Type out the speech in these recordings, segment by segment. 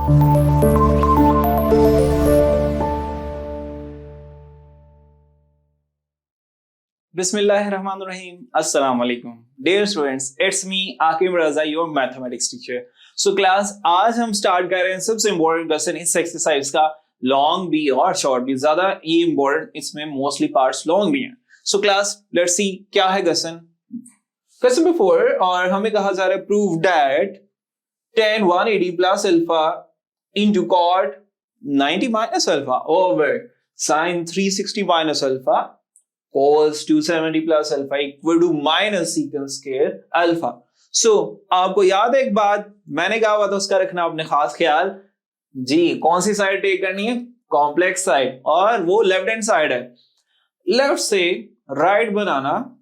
Bismillahirrahmanirrahim. Assalamu alaikum. Dear students, it's me Akim Raza, your mathematics teacher. So class, आज हम start कर रहे हैं सबसे इम्पोर्टेंट क्वेश्चन इस एक्सरसाइज का, लॉन्ग भी और शॉर्ट भी. ज्यादा ये इम्पोर्टेंट, इसमें मोस्टली पार्ट्स लॉन्ग भी हैं. सो क्लास, लेट्स सी क्या है क्वेश्चन बिफोर. और हमें कहा जा रहा है prove that tan 180 plus alpha into cot 90 minus alpha over sin 360 minus alpha cos 270 plus alpha equal to minus secant square alpha. So आपको याद है एक बात मैंने कहा हुआ था, उसका रखना अपने खास ख्याल जी. कौन सी साइड टेक करनी है? कॉम्प्लेक्स साइड, और वो लेफ्ट हैंड साइड है. लेफ्ट से राइट बनाना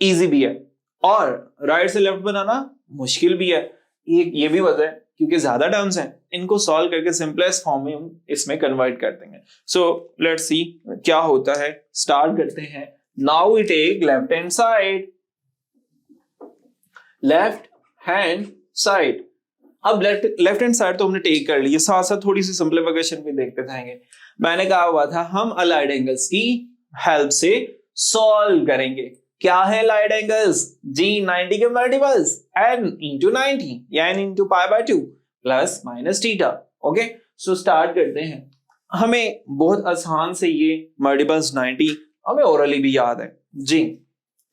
इजी भी है और राइट से लेफ्ट बनाना मुश्किल भी है. ये भी वजह है क्योंकि ज्यादा टर्म्स हैं, इनको सॉल्व करके सिंपलेस्ट फॉर्म में हम इसमें कन्वर्ट कर देंगे. सो लेट्स सी क्या होता है. स्टार्ट करते हैं. Now we take left hand side. Left hand side. अब लेफ्ट हैंड साइड तो हमने टेक कर ली है, साथ साथ थोड़ी सी सिंप्लीफिकेशन भी देखते जाएंगे. मैंने कहा हुआ था हम अलाइड एंगल्स की हेल्प से सॉल्व करेंगे. क्या है लाइड एंगल्स? जी 90 के मल्टीपल्स n इंटू 90 या n into pi by 2 plus minus theta. Okay, so start करते हैं. हमें बहुत आसान से ये मल्टीपल्स 90 हमें ओरली भी याद है जी.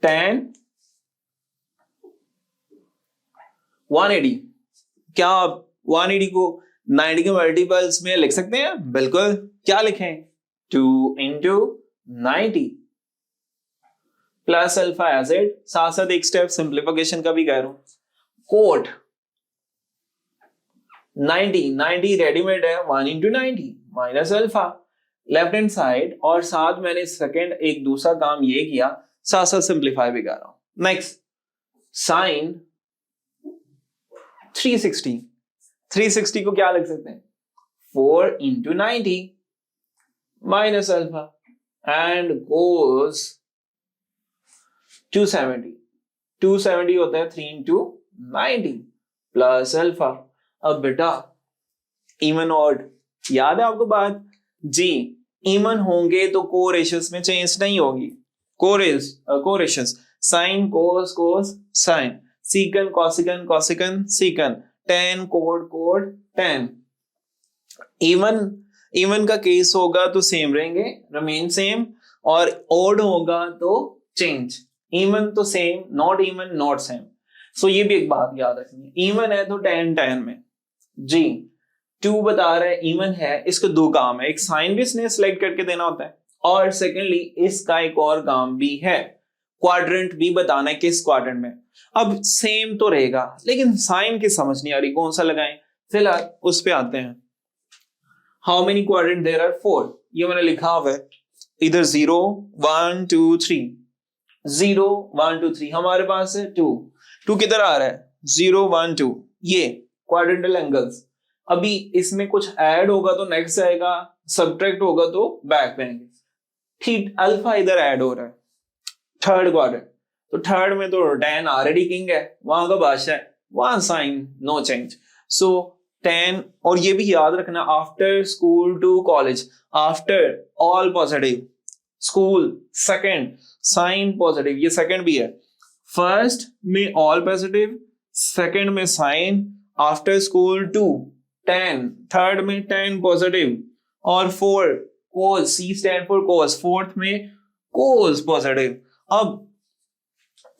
tan 180, क्या आप 180 को 90 के मल्टीपल्स में लिख सकते हैं? बिल्कुल. क्या लिखें? 2 इंटू 90 प्लस अल्फा एज इट. साथ साथ एक स्टेप सिंप्लीफिकेशन का भी कह रहा हूं. कोट 90 रेडीमेड है, 1 into 90 minus alpha left hand side. और साथ मैंने सेकंड एक दूसरा काम ये किया, साथ साथ सिंप्लीफाई भी कर रहा हूं. नेक्स्ट साइन 360 को क्या लिख सकते हैं? 4 into 90 minus alpha and cos 270 होता है 3 इंटू 90 प्लस अल्फा. अब बेटा इवन ऑड याद है आपको बात जी. इवन होंगे तो को रेशियोस में चेंज नहीं होगी. Co ratios sine cos sine, secant cosecant secant, tan cot tan. Even का केस होगा तो सेम रहेंगे, रिमेन सेम. और ऑड होगा तो चेंज. इवन तो same, not even not same. So ये भी एक बात याद रखनी है. इवन है तो टेन में जी. 2 बता रहा है इवन है, इसको दो काम है. एक साइन भी इसने सिलेक्ट करके देना होता है और सेकेंडली इसका एक और काम भी है, क्वाड्रेंट भी बताना है किस क्वाड्रेंट में. अब सेम तो रहेगा लेकिन साइन की समझ नहीं आ रही कौन सा लगाएं. फिलहाल उस पे आते हैं. How many quadrant there are? 4. ये मैंने लिखा हुआ है इधर 0 1 2 3 0 1 2 3. हमारे पास है 2 किधर आ रहा है? 0 1 2. ये क्वाड्रेंटल एंगल्स. अभी इसमें कुछ ऐड होगा तो नेक्स्ट आएगा, सब्ट्रैक्ट होगा तो बैक पे आएंगे. ठीक, अल्फा इधर ऐड हो रहा है थर्ड क्वाड्रेंट, तो थर्ड में तो tan ऑलरेडी किंग है, वहां का बादशाह है, वहां sine no change. So tan, और ये भी याद रखना after school to college, after all positive, school second, sine positive, ये सेकंड भी है. फर्स्ट में ऑल पॉजिटिव, सेकंड में sine, after school to tan, third में tan पॉजिटिव, और four cos, C stand for cos, fourth में cos positive. अब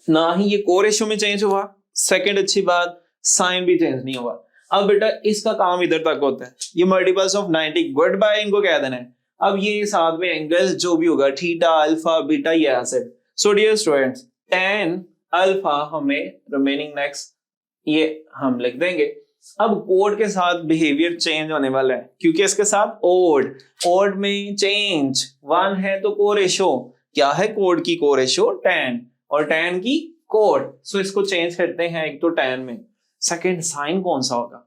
ना ही ये को रेशियो में चेंज हुआ, सेकंड अच्छी बात, साइन भी चेंज नहीं हुआ. अब बेटा इसका काम इधर तक होता है. ये मल्टीपल्स ऑफ 90 गुड बाय इनको कह देना है. अब ये साथ में एंगल जो भी होगा, थीटा अल्फा बीटा, ये ऐसे. So dear students, tan alpha हमें रिमेनिंग नेक्स्ट ये हम लिख देंगे. अब कोड के साथ बिहेवियर चेंज होने वाला है क्योंकि इसके साथ ओड में चेंज. 1 है तो को रेशो, क्या है कोड की को रेशो? tan, और tan की कोड. सो इसको चेंज करते हैं. एक तो tan में, सेकंड साइन कौन सा होगा?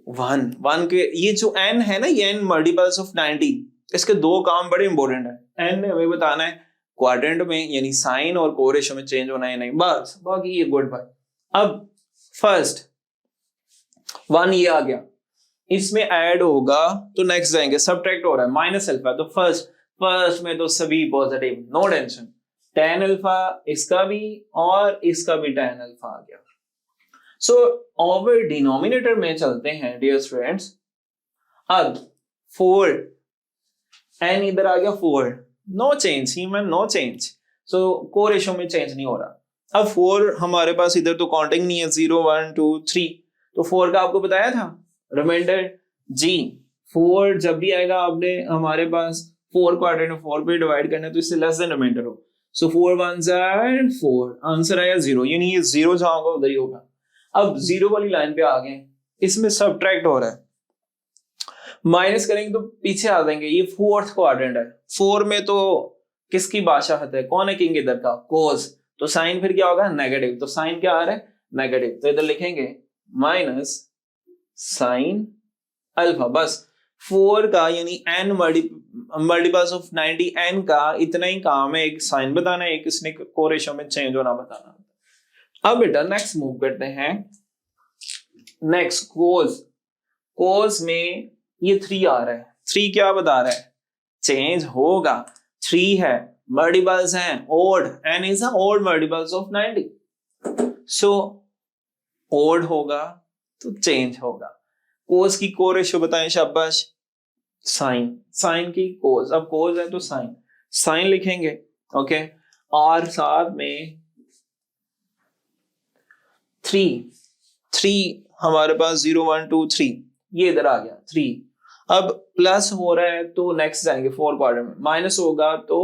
1 के ये जो n है ना, ये n मल्टीपल्स ऑफ 90, इसके दो काम बड़े इंपॉर्टेंट है. n ने हमें बताना है क्वाड्रेंट में यानी साइन और को रेशियो में चेंज होना है नहीं, बस बाकी ये गुड बाय. अब फर्स्ट 1 ये आ गया, इसमें ऐड होगा तो नेक्स्ट जाएंगे, सब्ट्रैक्ट हो रहा है माइनस अल्फा, तो फर्स्ट में तो सभी positive, no tension. tan alpha इसका भी और इसका भी tan अल्फा आ गया। सो ओवर डिनोमिनेटर में चलते हैं डियर स्टूडेंट्स। अब 4 n इधर आ गया 4, no change human, no change. So co ratio में चेंज नहीं हो रहा। अब 4 हमारे पास इधर तो काउंटिंग नहीं है, 0 1 2 3, तो 4 का आपको बताया था रिमाइंडर जी। 4 जब भी आएगा आपने हमारे पास 4 क्वाड्रेंट में 4 पे डिवाइड करना है तो इससे लेस देन रिमाइंडर हो। सो 4 1s are 4, आंसर आया 0, यानी ये 0 जहां होगा उधर ही होगा। अब 0 वाली लाइन पे आ गए, इसमें सब्ट्रैक्ट हो रहा है, माइनस करेंगे तो पीछे आ जाएंगे। ये 4th क्वाड्रेंट है, 4 में तो किसकी बादशाहत है, कौन है किंग इधर का, कोस, तो साइन फिर क्या होगा नेगेटिव, तो साइन क्या आ रहा है नेगेटिव, तो इधर लिखेंगे माइनस साइन अल्फा। बस 4 का यानी n मल्टीपल्स ऑफ 90 n का इतना ही काम है, एक साइन बताना है, एक इसने कोरेशो में चेंज होना बताना। अब बेटा नेक्स्ट मूव करते हैं, नेक्स्ट कोस में ये 3 आ रहा है, 3 क्या बता रहा है चेंज होगा, 3 है, मल्टीपल्स हैं odd, n is a odd multiples of 90, so odd होगा तो चेंज होगा। कोस की को रेशो बताएं शाबाश, साइन की कोस, अब कोस है तो साइन लिखेंगे, ओके। और साथ में 3 हमारे पास 0 1 2 3, ये इधर आ गया 3। अब प्लस हो रहा है तो नेक्स्ट जाएंगे 4 क्वाड्रेंट में, माइनस होगा तो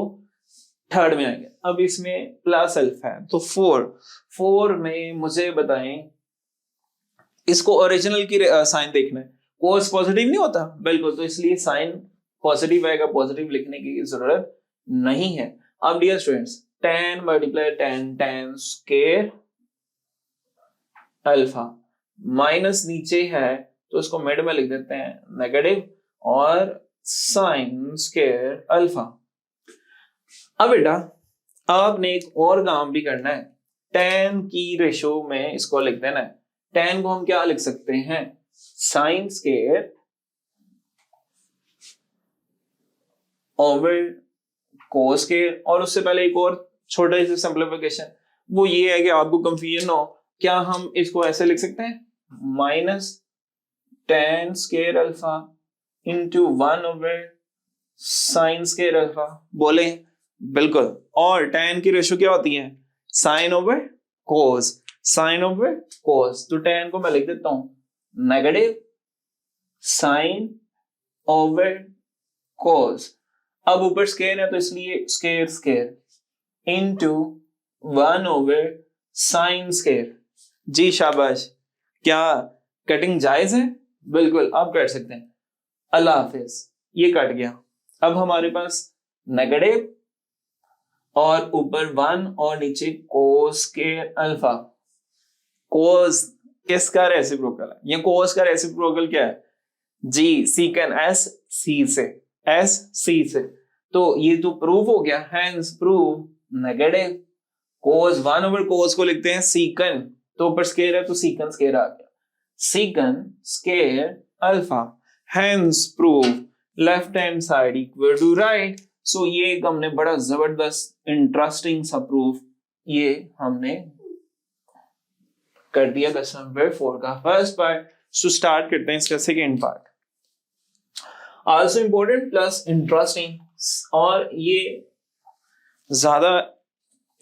थर्ड में आएंगे। अब इसमें प्लस अल्फा है तो 4 में मुझे बताएं, इसको ओरिजिनल की साइन देखना है, कोस पॉजिटिव नहीं होता बिल्कुल, तो इसलिए साइन पॉजिटिव आएगा, पॉजिटिव लिखने की जरूरत नहीं है। अब dear students 10 multiply 10 square alpha, minus नीचे है तो इसको मिड में लिख देते हैं नेगेटिव, और साइन स्क्वायर अल्फा। अब बेटा आपने एक और काम भी करना है, tan की रेशो में इसको लिख देना है। tan को हम क्या लिख सकते हैं, sine square over cos square, और उससे पहले एक और छोटा सा सिंपलीफिकेशन, वो ये है कि आपको कंफ्यूजन हो, क्या हम इसको ऐसे लिख सकते हैं minus tan square alpha into 1 over sine square alpha, बोले बिल्कुल। और tan की रेशो क्या होती है साइन ओवर कोस, साइन ओवर कोस, तो tan को मैं लिख देता हूं नेगेटिव साइन ओवर कोस। अब ऊपर स्क्वायर है तो इसलिए square into 1 over sine square. जी शाबाश, क्या कटिंग जायज है, बिल्कुल आप कर सकते हैं। अल्लाह हाफिज, ये कट गया। अब हमारे पास नेगेटिव और ऊपर 1 और नीचे कोस के अल्फा। कोस किसका रेसिप्रोकल है, ये कोस का रेसिप्रोकल क्या है जी, सीकन एस सी से, तो ये तो प्रूव हो गया, हैंस प्रूव नेगेटिव। कोस 1 ओवर कोस को लिखते हैं सीकन, तो ऊपर स्क्वायर है तो सीकन स्क्वायर आ गया, secant square alpha, hence prove left hand side equal to right. So ये एक हमने बड़ा जबरदस्त इंटरेस्टिंग सा प्रूफ ये हमने कर दिया क्वेश्चन नंबर 4 का फर्स्ट पार्ट। सो स्टार्ट करते हैं इसका second part, also important plus interesting. और ये ज्यादा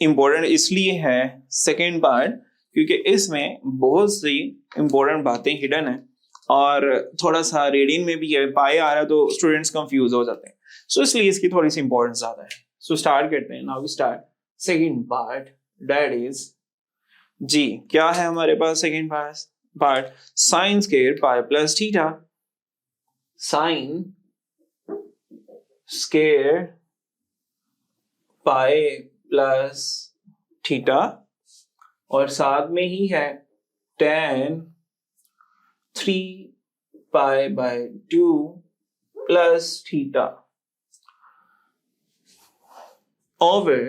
इंपॉर्टेंट इसलिए है सेकेंड पार्ट क्योंकि इसमें बहुत सी इंपॉर्टेंट बातें हिडन है, और थोड़ा सा रीडिंग में भी है, पाए आ रहा है तो स्टूडेंट्स कंफ्यूज हो जाते हैं, सो इसलिए इसकी थोड़ी सी इंपॉर्टेंस ज्यादा है। सो स्टार्ट करते हैं, now we start second part, that is जी क्या है हमारे पास second part, sine square pi plus theta, sine square pi plus theta, और साथ में ही है tan 3 pi by 2 plus theta over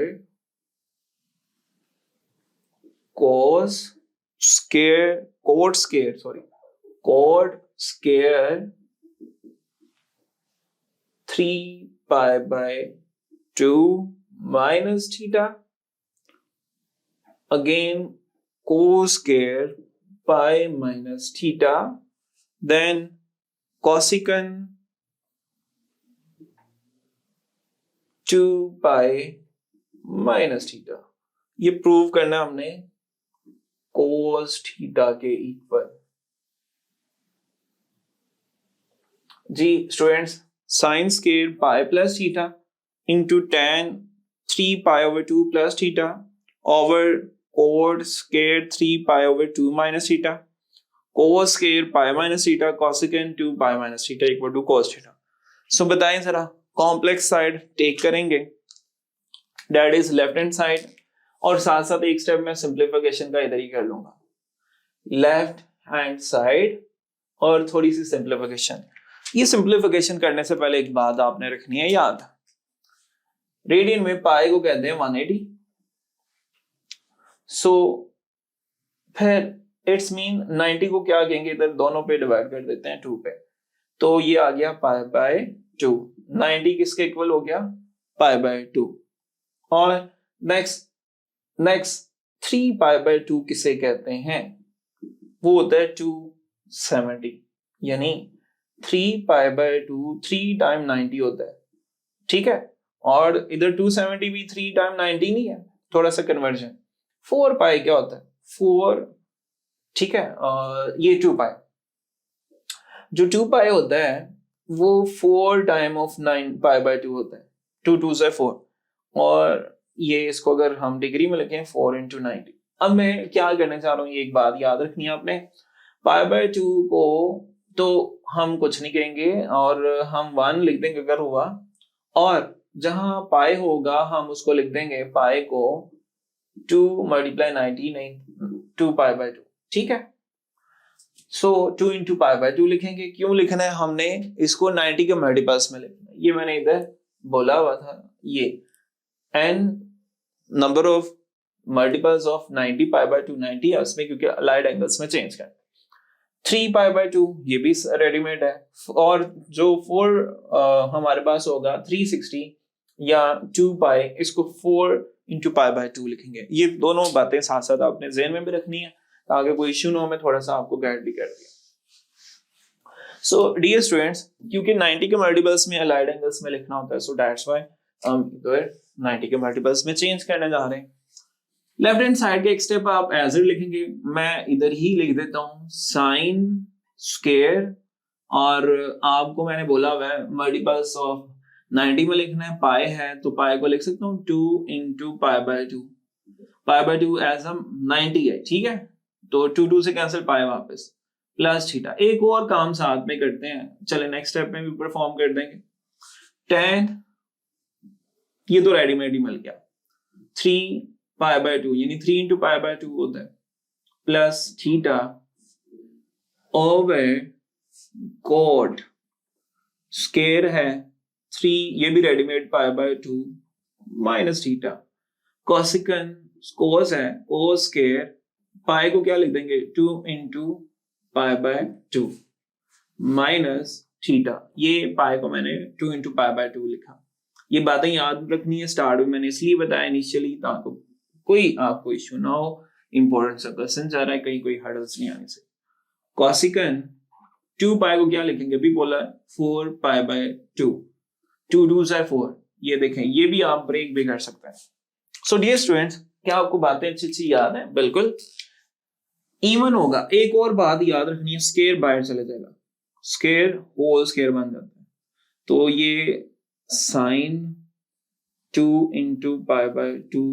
cot square square 3 pi by 2 minus theta, again cos square pi minus theta, then cosecant 2 pi minus theta। ये prove करना हमने cos theta के equal. जी students, sine square pi plus theta into tan 3 pi over 2 plus theta over cot square 3 pi over 2 minus theta, cos square pi minus theta, cosecant 2 pi minus theta equal to cos theta। सो बताएं जरा, complex side take करेंगे, that is left hand side, और साथ साथ एक step में simplification का इधर ही कर लूंगा, लेफ्ट हैंड साइड और थोड़ी सी सिंप्लीफिकेशन। ये सिंप्लीफिकेशन करने से पहले एक बात आपने रखनी है याद, रेडियन में पाई को कहते हैं 180। सो फिर इट्स मीन 90 को क्या कहेंगे, इधर दोनों पे डिवाइड कर देते हैं 2 पे, तो ये आ गया पाई बाय 2। 90 किसके इक्वल हो गया, पाई बाय 2। और नेक्स्ट 3 पाई बाय 2 किसे कहते हैं, वो होता है 270, यानी 3 पाई बाय 2 3 टाइम 90 होता है, ठीक है। और इधर 270 भी 3 टाइम 90 नहीं है, थोड़ा सा कन्वर्जन। 4 पाई क्या होता है, 4, ठीक है, ये 2 पाई, जो 2 पाई होता है वो 4 टाइम ऑफ 9 पाई बाय 2 होता है, 2 2 से 4, और ये इसको अगर हम डिग्री में लिखें 4 इंटू 90। अब मैं क्या करने चाह रहा हूँ, ये एक बात याद रखनी है आपने, पाई बाय 2 को तो हम कुछ नहीं कहेंगे और हम 1 लिख देंगे अगर हुआ, और जहां पाई होगा हम उसको लिख देंगे पाई को 2 मल्टीप्लाई 90, नहीं 2 पाई बाय 2, ठीक है। सो 2 इंटू पाई बाय 2 लिखेंगे, क्यों लिखना है, हमने इसको 90 के मल्टीपल्स में लिखना है, ये मैंने इधर बोला हुआ था, ये n number of multiples of 90 pi by 2 90 है उसमें, क्योंकि अलाइड एंगल्स में चेंज करना। 3 पाई बाय 2 ये भी रेडीमेड है, और जो 4 हमारे पास होगा 360 या 2 पाई, इसको 4 इंटू पाई बाय 2 लिखेंगे। ये दोनों बातें साथ साथ आपने ज़हन में भी रखनी है ताकि कोई इश्यू ना हो, मैं थोड़ा सा आपको गाइड भी कर दिया। सो डियर स्टूडेंट्स, क्योंकि 90 के मल्टीपल्स में अलाइड एंगल्स में लिखना होता है, सो दैट्स व्हाई हम इधर 90 के मल्टीपल्स में चेंज करने जा रहे हैं। लेफ्ट हैंड साइड के एक स्टेप आप एज इट लिखेंगे, मैं इधर ही लिख देता हूं साइन स्क्वायर, और आपको मैंने बोला हुआ है मल्टीपल्स ऑफ 90 में लिखना है, पाई है तो पाई को लिख सकता हूँ 2 into pi by 2, pi by 2 as हम 90 है, ठीक है, तो 2 2 से कैंसिल, पाई वापस प्लस थीटा। एक और काम साथ में करते हैं, चले नेक्स्ट स्टेप में भी परफॉर्म कर देंगे। tan, ये तो रेडीमेड ही मिल गया, 3 पाई बाय 2 यानी 3 इंटू पाई बाय 2 होता है, plus theta over cot square है 3, ये भी readymade pi by 2 minus theta, cosecant cos है कोस स्क्वायर, पाई को क्या लिख देंगे 2 into pi by 2 minus theta, ये पाई को मैंने 2 इंटू पाई बाय 2 लिखा। ये बातें याद रखनी है, स्टार्ट में मैंने इसलिए बताया इनिशियली ताकि कोई आपको इश्यू ना हो, इंपॉर्टेंट सा क्वेश्चन जा रहा है, कहीं कोई हर्डल्स नहीं आने से। कोसेकंड 2 पाई को क्या लिखेंगे, अभी बोला 4 पाई बाय 2, 2 2 से 4, ये देखें, ये भी आप ब्रेक भी कर सकते हैं। सो डियर स्टूडेंट्स, क्या आपको बातें अच्छी अच्छी याद है, बिल्कुल इवन होगा। एक और बात याद रखनी है, स्क्वायर बाहर चले जाएगा, स्क्वायर होल स्क्वायर बन जाता है, तो ये sine 2 into pi by 2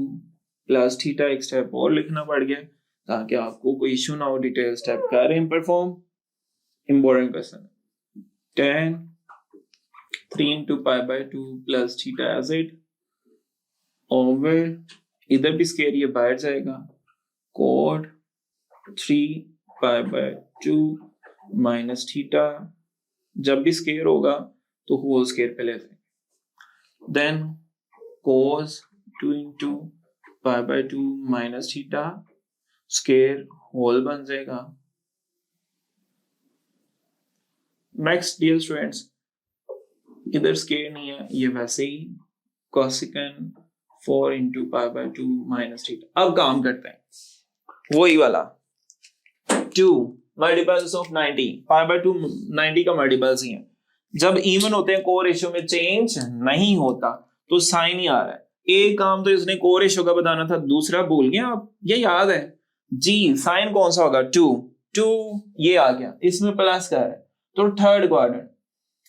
plus theta, एक स्टेप और लिखना पड़ गया ताकि आपको कोई इश्यू ना हो। डिटेल स्टेप कर रहे हैं perform, important question. tan 3 into pi by 2 plus theta as it over, इधर भी स्क्वायर ये बाहर जाएगा, cot 3 pi by 2 minus theta, जब भी स्क्वायर होगा तो होल स्क्वायर पे लेते हैं, then cos 2 into pi by 2 minus theta, square whole बन जाएगा, नेक्स्ट डियर स्टूडेंट्स, इधर स्केयर नहीं है, ये वैसे ही cosec 4 into pi by 2 minus theta. अब काम करते हैं वही वाला 2 मल्टीपल्स ऑफ 90, पाई बाय 2 90 का मल्टीपल्स ही है। जब इवन होते हैं को रेशियो में चेंज नहीं होता तो साइन ही आ रहा है। एक काम तो इसने को रेशियो का बताना था, दूसरा भूल गए आप, ये याद है जी। साइन कौन सा होगा 2 2, ये आ गया, इसमें प्लस का है तो थर्ड क्वाड्रेंट।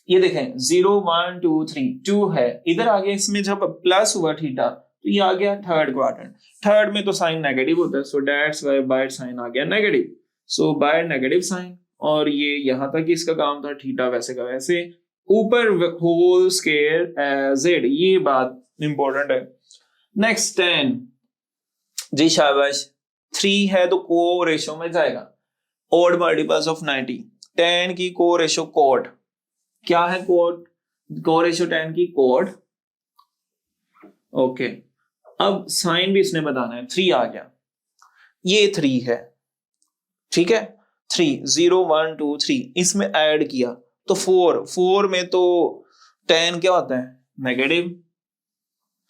ये देखें 0 1 2 3 2 है, इधर आ गया, इसमें जब प्लस हुआ थीटा तो ये आ गया थर्ड क्वाड्रेंट। थर्ड में तो साइन नेगेटिव होता है, so that's why by sine आ गया negative, so by negative sine. और ये यहां तक इसका काम था, थीटा वैसे का वैसे, ऊपर होल स्क्वायर जेड, ये बात इंपॉर्टेंट है। नेक्स्ट 10 जी शाबाश, 3 है तो को रेशियो में जाएगा, ऑड मल्टीपल्स ऑफ 90, 10 की को रेशियो कोड क्या है, कोड को रेशियो 10 की कोड। ओके, अब साइन भी इसने बताना है, 3 आ गया, ये 3 है, ठीक है, 3 0 1 2 3, इसमें ऐड किया तो 4, 4 में तो 10 क्या होता है नेगेटिव,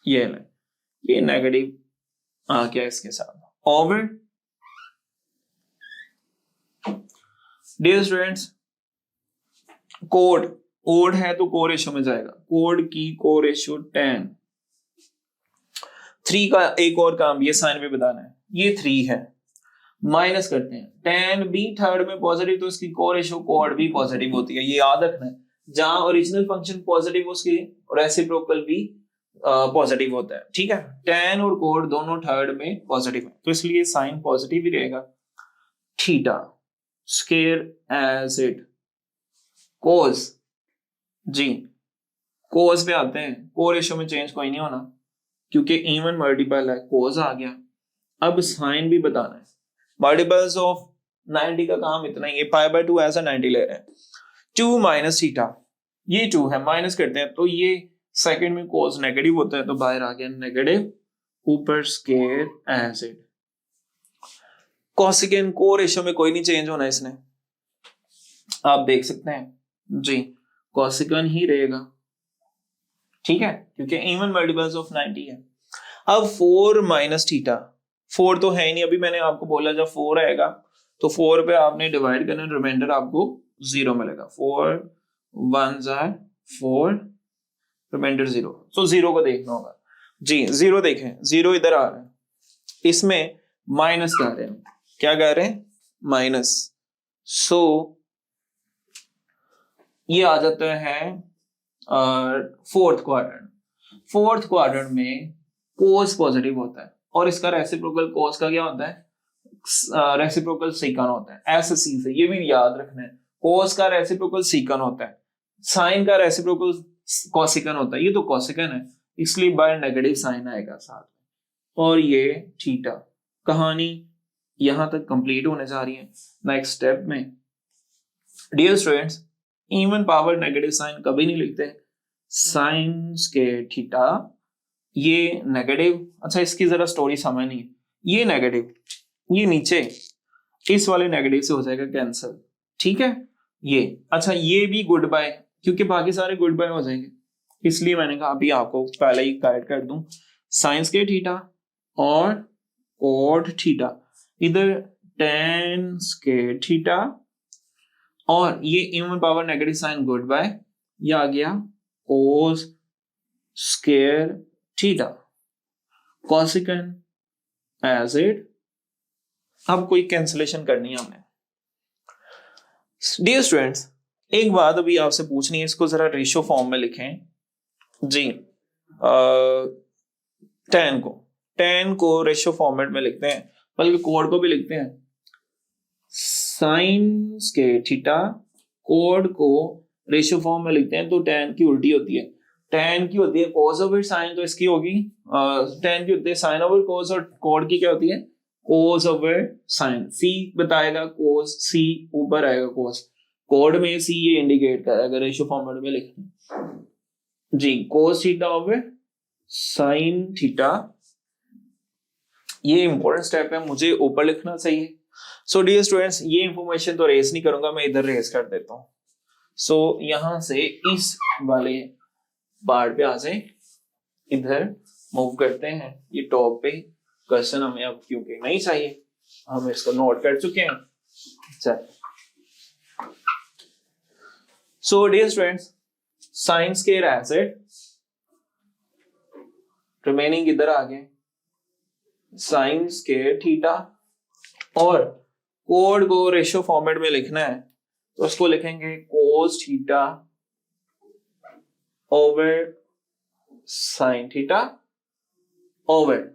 ये ले, ये नेगेटिव आ गया इसके साथ over. Dear students, cot odd है तो को रेशियो में जाएगा, कोड की को रेशियो 10। 3 का एक और काम ये साइन भी बताना है, ये 3 है, माइनस करते हैं, 10 भी थर्ड में पॉजिटिव तो इसकी को रेशियो कोड भी पॉजिटिव होती है, ये याद रखना है। जहां ओरिजिनल फंक्शन पॉजिटिव उसकी रेसिप्रोकल भी पॉजिटिव होता है, ठीक है। 10 और कोड दोनों थर्ड में पॉजिटिव है तो इसलिए साइन पॉजिटिव ही रहेगा। थीटा स्क्वायर एज इट कोस, जी कोस पे आते हैं, को रेशियो में चेंज कोई नहीं होना क्योंकि इवन मल्टीपल है, कोस आ गया। अब साइन भी बताना है, मल्टीपल्स ऑफ 90 का काम इतना ही है, पाई बाय 2 ऐसा 90 ले रहे हैं, 2 माइनस थीटा, ये 2 है, माइनस करते हैं तो ये सेकंड में कोस नेगेटिव होता है तो बाहर आ गया नेगेटिव, ऊपर स्क्वायर एज इट। कोसेकेंड को रेशियो में कोई नहीं चेंज होना इसने, आप देख सकते हैं जी, कोसेकेंड ही रहेगा, ठीक है, क्योंकि इवन मल्टीपल्स ऑफ 90 है। अब 4 माइनस थीटा, 4 तो है ही नहीं, अभी मैंने आपको बोला जब 4 आएगा तो 4 पे आपने डिवाइड करना, रिमाइंडर आपको 0 मिलेगा, 4 1 जार 4, रिमाइंडर 0, तो 0 को देखना होगा जी। 0 देखें, 0 इधर आ रहा है, इसमें माइनस कर रहे हैं, क्या कर रहे हैं माइनस, सो ये आ जाता है फोर्थ क्वाड्रेंट। फोर्थ क्वाड्रेंट में कोस पॉजिटिव होता है और इसका रेसिप्रोकल कोस का क्या होता है, रेसिप्रोकल सीकन होता है, ऐसे सी से, ये भी याद रखना है, कोस का रेसिप्रोकल सीकन होता है, साइन का रेसिप्रोकल कोसिकन होता है, ये तो कोसिकन है इसलिए बाय नेगेटिव साइन आएगा साथ में। और ये थीटा, कहानी यहां तक कंप्लीट होने जा रही है। नेक्स्ट स्टेप में dear students, even power negative sine कभी नहीं लिखते, साइन स्क्वायर थीटा, ये नेगेटिव, अच्छा इसकी जरा स्टोरी समझनी है, ये नेगेटिव, ये नीचे इस वाले नेगेटिव से हो जाएगा कैंसिल, ठीक है, ये अच्छा, ये भी गुड बाय क्योंकि बाकी सारे गुड बाय हो जाएंगे, इसलिए मैंने कहा अभी आपको पहले ही गाइड कर दूं, साइन स्क्वायर थीटा और कॉट थीटा, इधर tan स्क्वायर थीटा और ये even power negative sine good bye, ये आ गया cos square theta, cosecant as it. अब कोई कैंसिलेशन करनी है हमने। डियर स्टूडेंट्स, एक बात अभी आपसे पूछनी है, इसको जरा रेशियो फॉर्म में लिखें जी। tan को रेशियो फॉर्मेट में लिखते हैं, बल्कि कोड को भी लिखते हैं, साइन स्क्वायर थीटा, कोड को रेशियो फॉर्म में लिखते हैं तो tan की उल्टी होती है, tan की होती है cos ओवर sin, तो इसकी होगी tan की होती है sin ओवर cos और कोड की क्या होती है cos ओवर sin। c बताएगा cos, c ऊपर आएगा cos, कोड में c ये इंडिकेट करेगा रेशियो फॉर्मेट में लिखना जी, cos theta over sin theta, ये इंपॉर्टेंट स्टेप है, मुझे ऊपर लिखना चाहिए। सो डियर स्टूडेंट्स, ये इंफॉर्मेशन तो रेस नहीं करूंगा, मैं इधर रेस कर देता हूँ। सो यहां से इस वाले पार्ट पे से इधर मूव करते हैं। ये टॉप पे क्वेश्चन हमें अब क्योंकि नहीं चाहिए, हम इसको नोट कर चुके हैं। चल so dear students, sine square एसिड रिमेनिंग इधर आ गए, साइन स्क्वायर थीटा, और कोड को रेशियो फॉर्मेट में लिखना है तो उसको लिखेंगे cos theta over sine theta over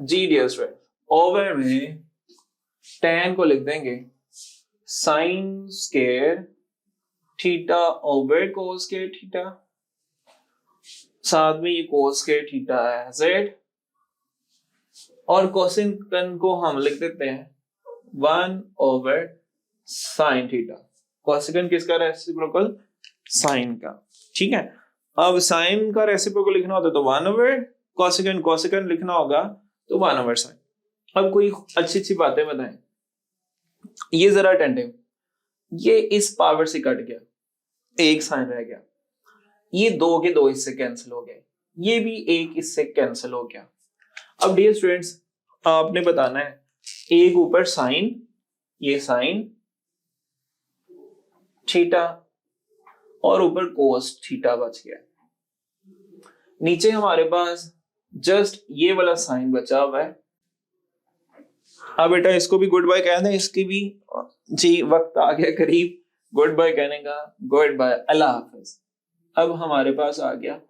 जी डियर स्टूडेंट, ओवर में tan को लिख देंगे sine square theta over cos square theta, साथ में ये कोस स्क्वायर थीटा है z, और कोसिन को हम लिख देते हैं 1 ओवर साइन थीटा। कोसिन किसका रेसिप्रोकल? साइन का। ठीक है, अब साइन का रेसिप्रोकल लिखना होता तो 1 ओवर कोसिन, कोसिन लिखना होगा तो 1 ओवर साइन। अब कोई अच्छी बातें बताएं। ये जरा अटेंटिव, ये इस पावर से कट गया, एक साइन रह गया, ये 2 के 2 इससे कैंसिल हो गए, ये भी एक इससे कैंसिल हो गया। अब डियर स्टूडेंट्स, आपने बताना है एक ऊपर साइन, ये साइन थीटा, और ऊपर कोस थीटा बच गया। नीचे हमारे पास जस्ट ये वाला साइन बचा हुआ है। अब बेटा इसको भी गुड बाय कह दें, इसकी भी जी वक्त आ गया करीब गुड बाय कहने का। गुड बाय, अल्लाह हाफिज। अब हमारे पास आ गया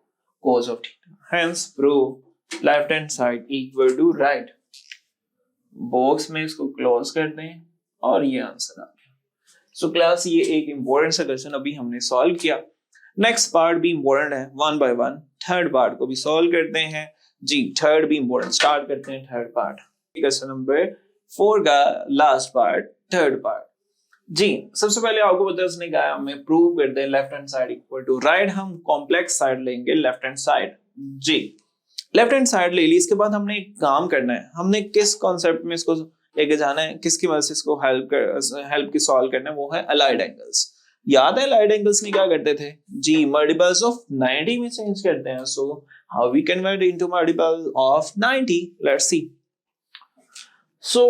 cos of theta, hence prove left hand side equal to right. Box में इसको क्लोज कर दें और ये आंसर आ गया। सो क्लास, ये एक इंपॉर्टेंट सा क्वेश्चन अभी हमने सॉल्व किया। नेक्स्ट पार्ट भी इंपॉर्टेंट है, 1 बाय 1 थर्ड पार्ट को भी सॉल्व करते हैं जी। थर्ड भी इंपॉर्टेंट, स्टार्ट करते हैं थर्ड पार्ट। क्वेश्चन नंबर 4 का लास्ट पार्ट, थर्ड पार्ट जी। सबसे पहले आपको पता है उसने कहा हमें प्रूव कर दें left hand side equal to right. हम कॉम्प्लेक्स साइड लेंगे लेफ्ट हैंड साइड जी। लेफ्ट हैंड साइड ले ली, इसके बाद हमने एक काम करना है, हमने किस कॉन्सेप्ट में इसको लेके जाना है, किसकी मदद से इसको हेल्प की सॉल्व करना है, वो है अलाइड एंगल्स। याद है अलाइड एंगल्स में क्या करते थे जी? मल्टीपल्स ऑफ 90 में चेंज करते हैं। So how we convert into multiple of 90, let's see. So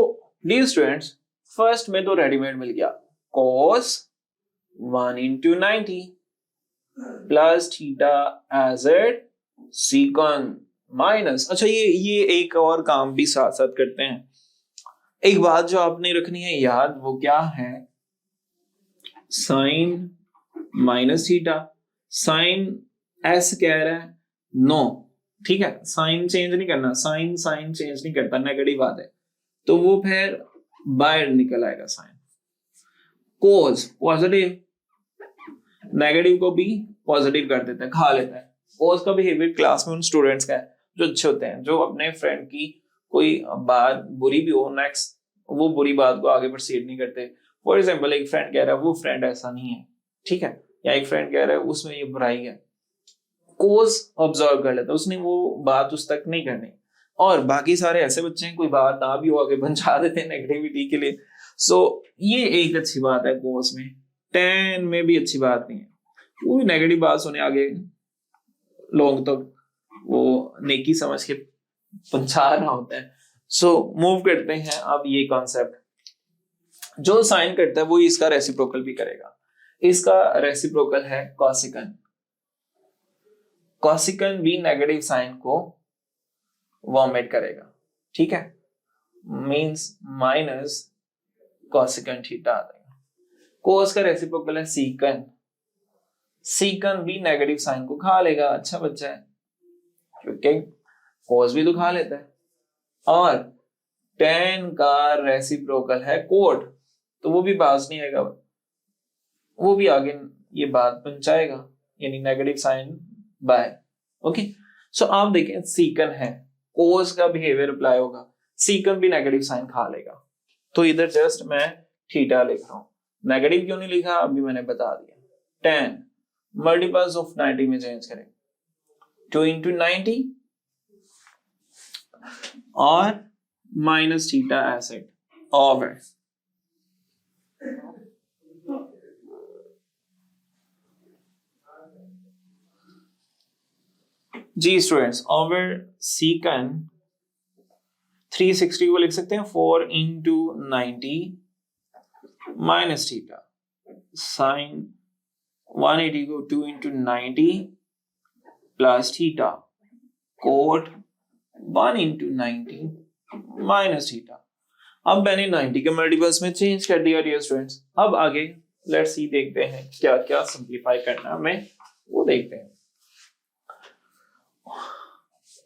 dear students, first में तो रेडीमेड मिल गया cos 1 into 90 plus theta as it secant minus. अच्छा, ये एक और काम भी साथ साथ करते हैं। एक बात जो आपने रखनी है याद, वो क्या है? Sine minus theta, sine S कह रहा है नो, ठीक है, साइन चेंज नहीं करना, साइन चेंज नहीं करता, नेगेटिव बात है तो वो फिर बाहर निकल आएगा साइन। कोस पॉजिटिव, नेगेटिव को भी पॉजिटिव कर देता है, खा लेता है। कोस का बिहेवियर क्लास में उन स्टूडेंट्स का है जो अच्छे होते हैं, जो अपने फ्रेंड की कोई बात बुरी भी हो, नेक्स्ट वो बुरी बात को आगे प्रोसीड नहीं करते। फॉर एग्जांपल, एक फ्रेंड कह रहा है वो फ्रेंड ऐसा नहीं है, ठीक है, या एक फ्रेंड कह रहा है उसमें ये बुराई है, कोस ऑब्जर्व कर लेता है, उसने वो बात उस तक नहीं करनी। और बाकी सारे ऐसे बच्चे हैं कोई बात ना भी हो आगे बंचा देते हैं नेगेटिविटी के लिए। सो ये एक अच्छी बात है कोस में। टेन में भी अच्छी बात नहीं है, वो नेगेटिव बात सुने आगे लोग तो वो नेकी समझ के पंचा रहा होता है। सो मूव करते हैं अब ये कॉन्सेप्ट, जो साइन करता है वो इसका रेसिप्रोकल भी करेगा। इसका रेसिप्रोकल है कॉसिकन। कॉसिकन भी नेगेटिव साइन को वॉमिट करेगा, ठीक है, मींस माइनस कॉसिकन थीटा आ जाएगा। कोस का रेसिप्रोकल है सीकन, सीकन भी नेगेटिव साइन को खा लेगा, अच्छा बच्चा है क्योंकि कोस भी तो खा लेता है। और टेन का रेसिप्रोकल है कोट, तो वो भी पास नहीं आएगा, वो भी आगे ये बात पहुंचाएगा, यानी नेगेटिव साइन बाय। ओके, सो आप देखें सीकन है, कोस का बिहेवियर अप्लाई होगा, सीकन भी नेगेटिव साइन खा लेगा। तो इधर जस्ट मैं थीटा लिख रहा हूं, नेगेटिव क्यों नहीं लिखा अभी मैंने बता दिया। 10 मल्टीपल्स ऑफ 90 में चेंज करेंगे, 2 into 90 और माइनस थीटा एसेट over जी स्टूडेंट्स, over secant 360 को लिख सकते हैं 4 into 90 minus theta, sin 180 को 2 into 90 plus theta, cot 1 into 90 minus theta। अब मैंने 90 के मल्टीपल्स में चेंज कर दिया डियर स्टूडेंट्स। अब आगे लेट्स सी देखते हैं क्या क्या सिंप्लीफाई करना हमें, वो देखते हैं।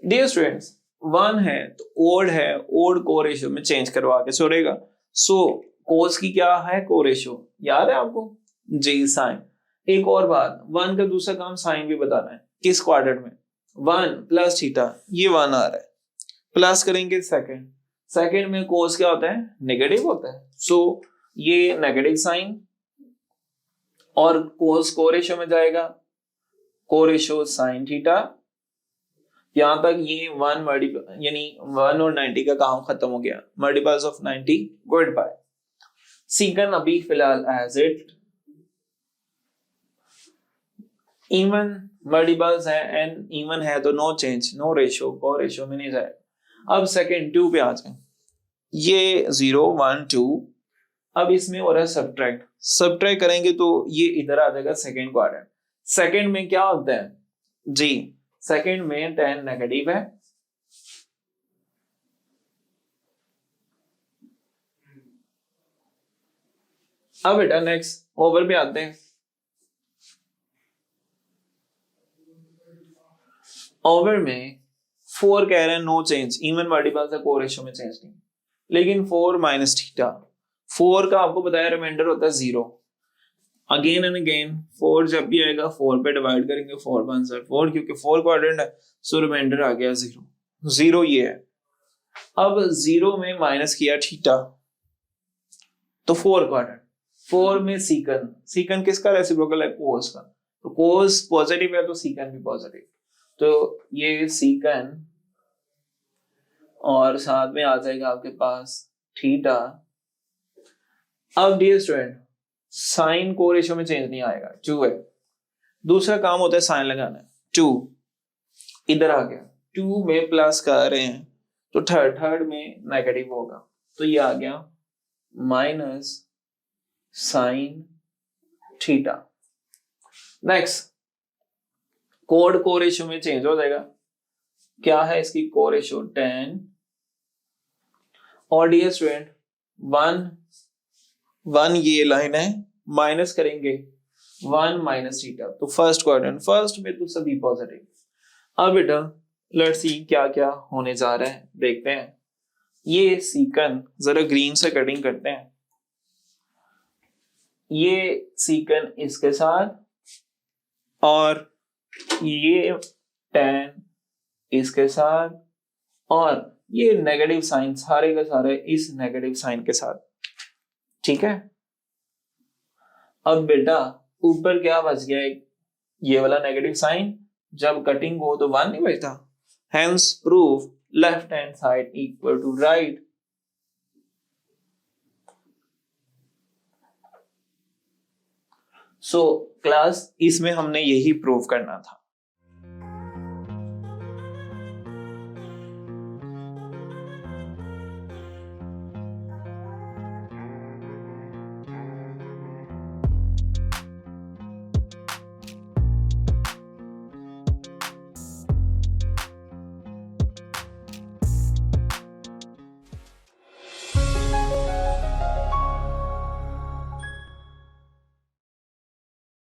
डियर स्टूडेंट्स, 1 है तो ओड है, ओड को रेशियो में चेंज करवा के छोड़ेगा। सो कोस की क्या है, को रेशियो याद है आपको जी, साइन। एक और बात, 1 का दूसरा काम साइन भी बताना है। किस क्वाड्रेंट में 1 प्लस थीटा, ये 1 आ रहा है, प्लस करेंगे सेकंड में कोस क्या होता है, नेगेटिव होता है। सो ये नेगेटिव साइन और कोस को रेशियो में जाएगा, को रेशियो साइन थीटा। यहां तक ये 1 मल्टीपल यानी 1 और 90 का काम खत्म हो गया, मल्टीपल्स ऑफ 90 गुड बाय। सीकन अभी फिलहाल एज इट, इवन मल्टीपल्स है एंड इवन है तो नो चेंज, नो रेशियो, को रेशियो में नहीं जाएगा। अब सेकंड 2 पे आ जाए, ये 0 1 2, अब इसमें हो रहा है सब्ट्रैक्ट करेंगे तो ये इधर आ जाएगा सेकंड क्वाड्रेंट। सेकंड में क्या होता है जी, सेकंड में 10 नेगेटिव है, अब बेटा नेक्स्ट ओवर पे आते हैं। ओवर में 4 कह रहे हैं नो चेंज, इवन मल्टीपल से को रेशियो में चेंज नहीं, लेकिन 4 माइनस थीटा, 4 का आपको बताया रिमाइंडर होता है 0। अगेन एंड अगेन 4 जब भी आएगा 4 पे डिवाइड करेंगे, 4 1 4, क्योंकि 4 क्वाड्रेंट है सो रिमाइंडर आ गया 0 ये है। अब 0 में माइनस किया थीटा तो 4 क्वाड्रेंट, 4 में सीकन किसका रेसिप्रोकल है, कोस का, तो कोस पॉजिटिव है तो सीकन भी पॉजिटिव, तो ये सीकन और साथ में आ जाएगा आपके पास थीटा। अब डियर स्टूडेंट, साइन को रेशियो में चेंज नहीं आएगा, 2 है, दूसरा काम होता है साइन लगाना, 2 इधर आ गया, 2 में प्लस कर रहे हैं तो थर्ड में नेगेटिव होगा, तो ये आ गया minus sine theta. Next code को रेशियो में चेंज हो जाएगा, क्या है इसकी को रेशियो 10, और डियर स्टूडेंट 1 ये लाइन है, माइनस करेंगे 1 माइनस थीटा, तो फर्स्ट क्वाड्रेंट, फर्स्ट में तो सभी पॉजिटिव। अब बेटा लेट्स सी क्या क्या होने जा रहा है, देखते हैं। ये सीकन जरा ग्रीन से कटिंग करते हैं, ये सीकन इसके साथ और ये 10 इसके साथ और ये नेगेटिव साइन सारे के सारे इस नेगेटिव साइन के साथ, ठीक है। अब बेटा ऊपर क्या बच गया, ये वाला नेगेटिव साइन, जब कटिंग हो तो 1 नहीं बचता, hence proof left hand side equal to right. So class इसमें हमने यही प्रूव करना था।